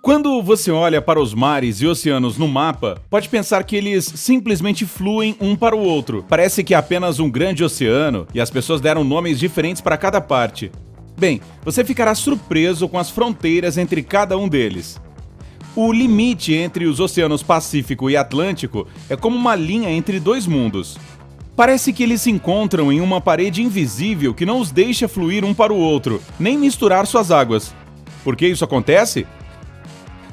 Quando você olha para os mares e oceanos no mapa, pode pensar que eles simplesmente fluem um para o outro. Parece que é apenas um grande oceano e as pessoas deram nomes diferentes para cada parte. Bem, você ficará surpreso com as fronteiras entre cada um deles. O limite entre os oceanos Pacífico e Atlântico é como uma linha entre dois mundos. Parece que eles se encontram em uma parede invisível que não os deixa fluir um para o outro, nem misturar suas águas. Por que isso acontece?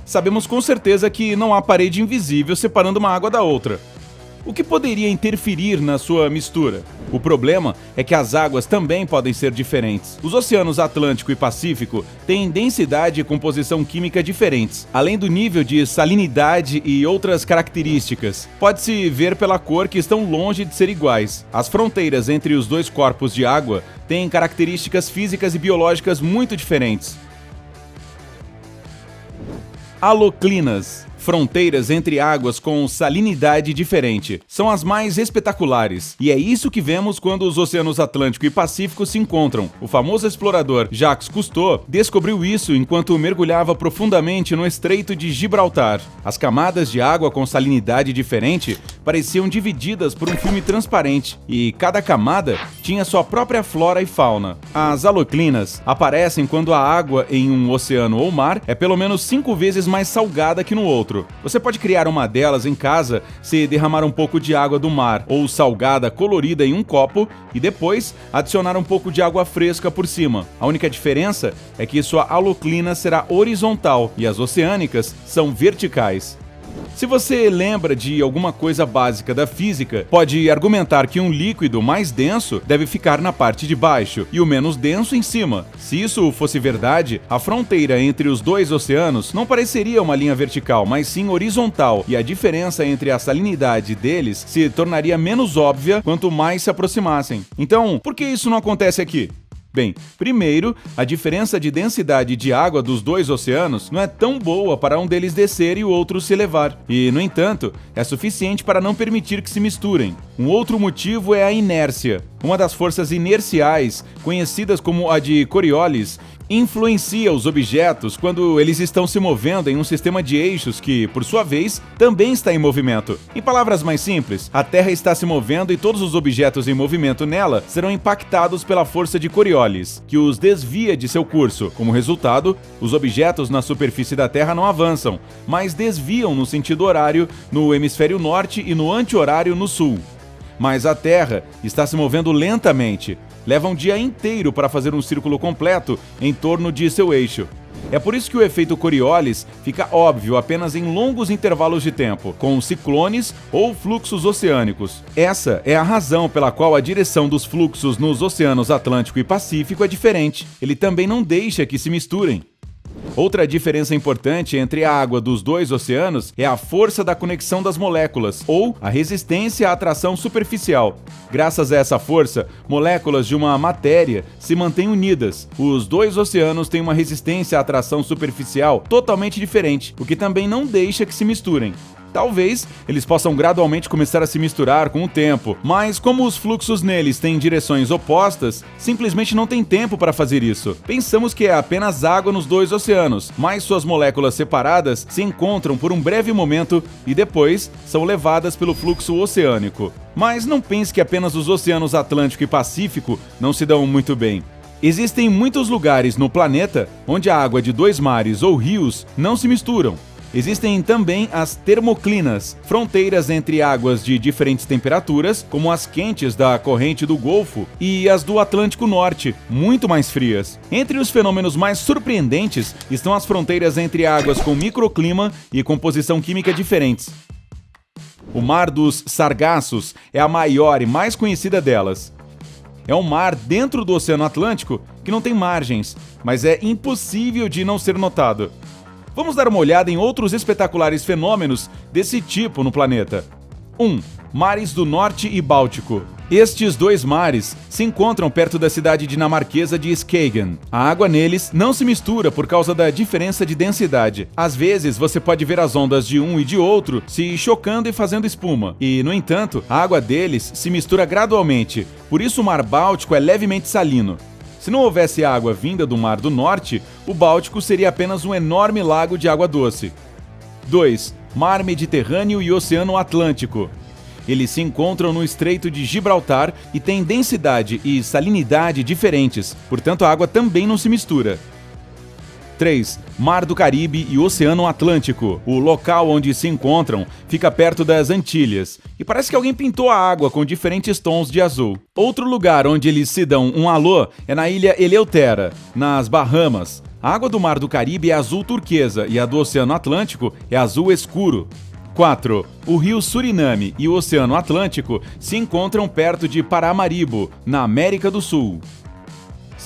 Sabemos com certeza que não há parede invisível separando uma água da outra. O que poderia interferir na sua mistura? O problema é que as águas também podem ser diferentes. Os oceanos Atlântico e Pacífico têm densidade e composição química diferentes, além do nível de salinidade e outras características. Pode-se ver pela cor que estão longe de ser iguais. As fronteiras entre os dois corpos de água têm características físicas e biológicas muito diferentes. Haloclinas, fronteiras entre águas com salinidade diferente, são as mais espetaculares, e é isso que vemos quando os oceanos Atlântico e Pacífico se encontram. O famoso explorador Jacques Cousteau descobriu isso enquanto mergulhava profundamente no Estreito de Gibraltar. As camadas de água com salinidade diferente pareciam divididas por um filme transparente, e cada camada tinha sua própria flora e fauna. As haloclinas aparecem quando a água em um oceano ou mar é pelo menos 5 vezes mais salgada que no outro. Você pode criar uma delas em casa se derramar um pouco de água do mar ou salgada colorida em um copo e depois adicionar um pouco de água fresca por cima. A única diferença é que sua haloclina será horizontal e as oceânicas são verticais. Se você lembra de alguma coisa básica da física, pode argumentar que um líquido mais denso deve ficar na parte de baixo e o menos denso em cima. Se isso fosse verdade, a fronteira entre os dois oceanos não pareceria uma linha vertical, mas sim horizontal, e a diferença entre a salinidade deles se tornaria menos óbvia quanto mais se aproximassem. Então, por que isso não acontece aqui? Bem, primeiro, a diferença de densidade de água dos dois oceanos não é tão boa para um deles descer e o outro se elevar, e, no entanto, é suficiente para não permitir que se misturem. Um outro motivo é a inércia. Uma das forças inerciais, conhecidas como a de Coriolis, influencia os objetos quando eles estão se movendo em um sistema de eixos que, por sua vez, também está em movimento. Em palavras mais simples, a Terra está se movendo e todos os objetos em movimento nela serão impactados pela força de Coriolis, que os desvia de seu curso. Como resultado, os objetos na superfície da Terra não avançam, mas desviam no sentido horário no hemisfério norte e no anti-horário no sul. Mas a Terra está se movendo lentamente. Leva um dia inteiro para fazer um círculo completo em torno de seu eixo. É por isso que o efeito Coriolis fica óbvio apenas em longos intervalos de tempo, com ciclones ou fluxos oceânicos. Essa é a razão pela qual a direção dos fluxos nos oceanos Atlântico e Pacífico é diferente. Ele também não deixa que se misturem. Outra diferença importante entre a água dos dois oceanos é a força da conexão das moléculas, ou a resistência à atração superficial. Graças a essa força, moléculas de uma matéria se mantêm unidas. Os dois oceanos têm uma resistência à atração superficial totalmente diferente, o que também não deixa que se misturem. Talvez eles possam gradualmente começar a se misturar com o tempo, mas como os fluxos neles têm direções opostas, simplesmente não tem tempo para fazer isso. Pensamos que é apenas água nos dois oceanos, mas suas moléculas separadas se encontram por um breve momento e depois são levadas pelo fluxo oceânico. Mas não pense que apenas os oceanos Atlântico e Pacífico não se dão muito bem. Existem muitos lugares no planeta onde a água de dois mares ou rios não se misturam. Existem também as termoclinas, fronteiras entre águas de diferentes temperaturas, como as quentes da corrente do Golfo, e as do Atlântico Norte, muito mais frias. Entre os fenômenos mais surpreendentes estão as fronteiras entre águas com microclima e composição química diferentes. O Mar dos Sargassos é a maior e mais conhecida delas. É um mar dentro do Oceano Atlântico que não tem margens, mas é impossível de não ser notado. Vamos dar uma olhada em outros espetaculares fenômenos desse tipo no planeta. 1. Mares do Norte e Báltico. Estes dois mares se encontram perto da cidade dinamarquesa de Skagen. A água neles não se mistura por causa da diferença de densidade. Às vezes você pode ver as ondas de um e de outro se chocando e fazendo espuma. E, no entanto, a água deles se mistura gradualmente. Por isso o Mar Báltico é levemente salino. Se não houvesse água vinda do Mar do Norte, o Báltico seria apenas um enorme lago de água doce. 2. Mar Mediterrâneo e Oceano Atlântico. Eles se encontram no Estreito de Gibraltar e têm densidade e salinidade diferentes, portanto a água também não se mistura. 3. Mar do Caribe e Oceano Atlântico. O local onde se encontram fica perto das Antilhas, e parece que alguém pintou a água com diferentes tons de azul. Outro lugar onde eles se dão um alô é na ilha Eleuthera, nas Bahamas. A água do Mar do Caribe é azul turquesa e a do Oceano Atlântico é azul escuro. 4. O rio Suriname e o Oceano Atlântico se encontram perto de Paramaribo, na América do Sul.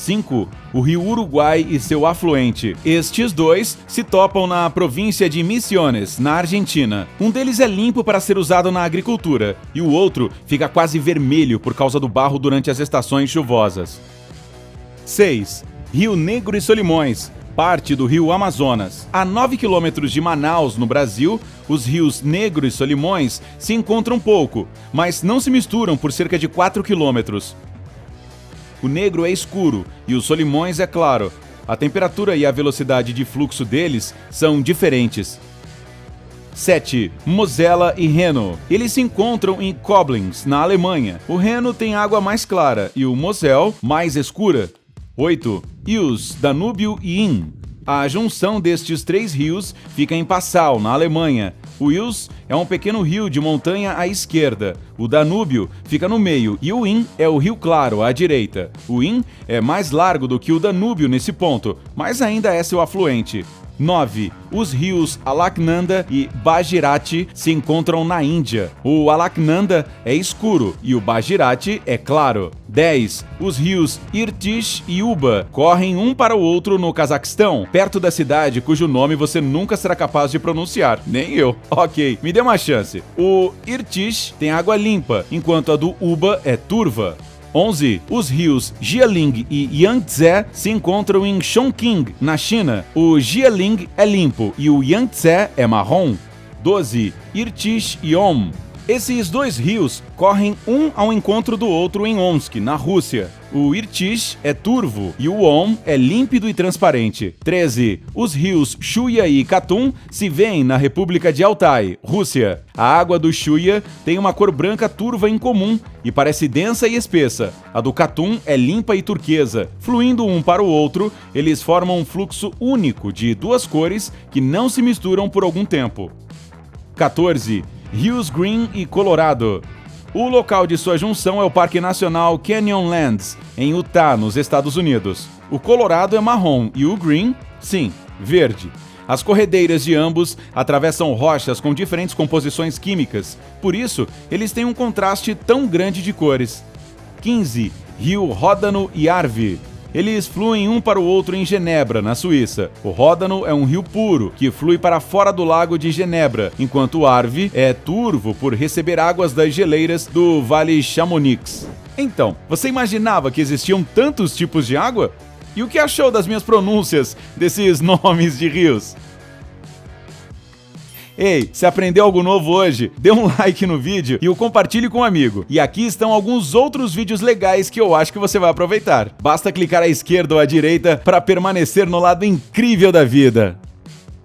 5. O rio Uruguai e seu afluente. Estes dois se topam na província de Misiones, na Argentina. Um deles é limpo para ser usado na agricultura, e o outro fica quase vermelho por causa do barro durante as estações chuvosas. 6. Rio Negro e Solimões, parte do rio Amazonas. A 9 quilômetros de Manaus, no Brasil, os rios Negro e Solimões se encontram pouco, mas não se misturam por cerca de 4 quilômetros. O Negro é escuro e o Solimões é claro. A temperatura e a velocidade de fluxo deles são diferentes. 7. Mosela e Reno. Eles se encontram em Koblenz, na Alemanha. O Reno tem água mais clara e o Mosel mais escura. 8. Ius, Danúbio e Inn. A junção destes três rios fica em Passau, na Alemanha. O Ius é um pequeno rio de montanha à esquerda. O Danúbio fica no meio e o Inn é o Rio Claro, à direita. O Inn é mais largo do que o Danúbio nesse ponto, mas ainda é seu afluente. 9. Os rios Alaknanda e Bhagirathi se encontram na Índia. O Alaknanda é escuro e o Bhagirathi é claro. 10. Os rios Irtysh e Uba correm um para o outro no Cazaquistão, perto da cidade cujo nome você nunca será capaz de pronunciar. Nem eu. Ok, me dê uma chance. O Irtysh tem água limpa, enquanto a do Uba é turva. 11. Os rios Jialing e Yangtze se encontram em Chongqing, na China. O Jialing é limpo e o Yangtze é marrom. 12. Irtysh e Om. Esses dois rios correm um ao encontro do outro em Omsk, na Rússia. O Irtysh é turvo e o Om é límpido e transparente. 13. Os rios Chuya e Katun se vêem na República de Altai, Rússia. A água do Chuya tem uma cor branca turva incomum e parece densa e espessa. A do Katun é limpa e turquesa. Fluindo um para o outro, eles formam um fluxo único de duas cores que não se misturam por algum tempo. 14. Rios Green e Colorado. O local de sua junção é o Parque Nacional Canyonlands, em Utah, nos Estados Unidos. O Colorado é marrom e o Green, sim, verde. As corredeiras de ambos atravessam rochas com diferentes composições químicas, por isso eles têm um contraste tão grande de cores. 15. Rio Ródano e Arve. Eles fluem um para o outro em Genebra, na Suíça. O Ródano é um rio puro, que flui para fora do lago de Genebra, enquanto o Arve é turvo por receber águas das geleiras do Vale Chamonix. Então, você imaginava que existiam tantos tipos de água? E o que achou das minhas pronúncias desses nomes de rios? Ei, se aprendeu algo novo hoje, dê um like no vídeo e o compartilhe com um amigo. E aqui estão alguns outros vídeos legais que eu acho que você vai aproveitar. Basta clicar à esquerda ou à direita para permanecer no lado incrível da vida.